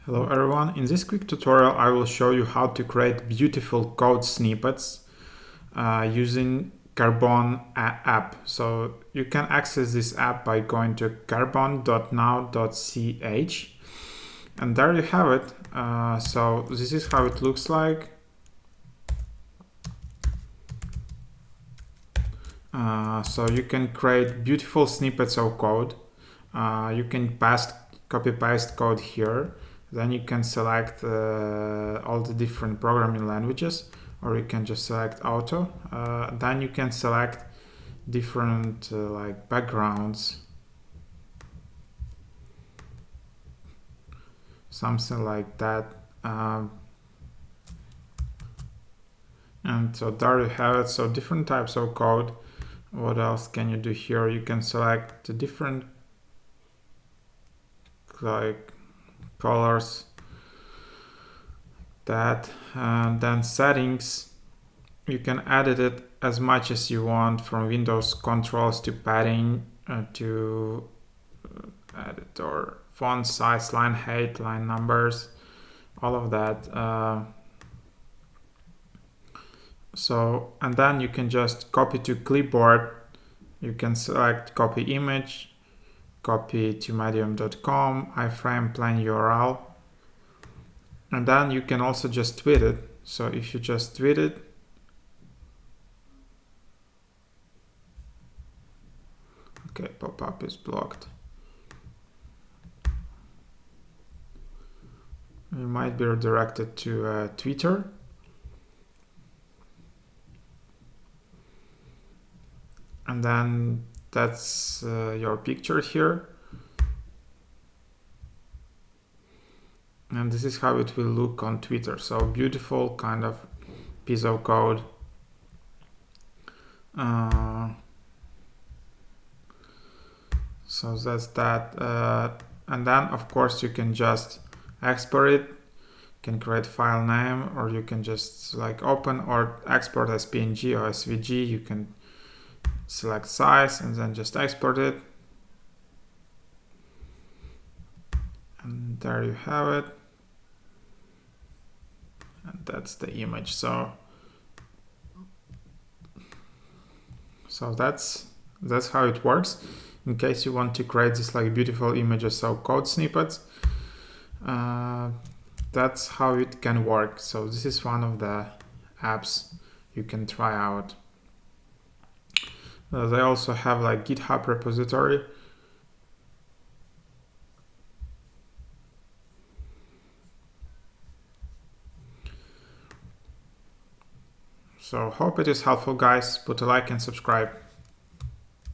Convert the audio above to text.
Hello everyone, in this quick tutorial I will show you how to create beautiful code snippets using Carbon app. So you can access this app by going to carbon.now.ch and there you have it. So this is how it looks like. So you can create beautiful snippets of code. You can copy paste code here. Then you can select all the different programming languages, or you can just select auto. Then you can select different like backgrounds, something like that. And so there you have it. So different types of code. What else can you do here? You can select the different like colors, that, and then settings. You can edit it as much as you want, from Windows controls to padding to edit or font size, line height, line numbers, all of that. And then you can just copy to clipboard. You can select copy image, copy to medium.com, iframe plain URL, and then you can also just tweet it. So if you just tweet it, okay, pop-up is blocked. You might be redirected to Twitter. And then that's your picture here. And this is how it will look on Twitter. So beautiful kind of piece of code. So that's that. And then of course you can just export it. You can create file name, or you can just like open or export as PNG or SVG. You can select size and then just export it. And there you have it. And that's the image. So that's how it works. In case you want to create this like beautiful images or code snippets, that's how it can work. So this is one of the apps you can try out. They also have like GitHub repository. So hope it is helpful, guys. Put a like and subscribe.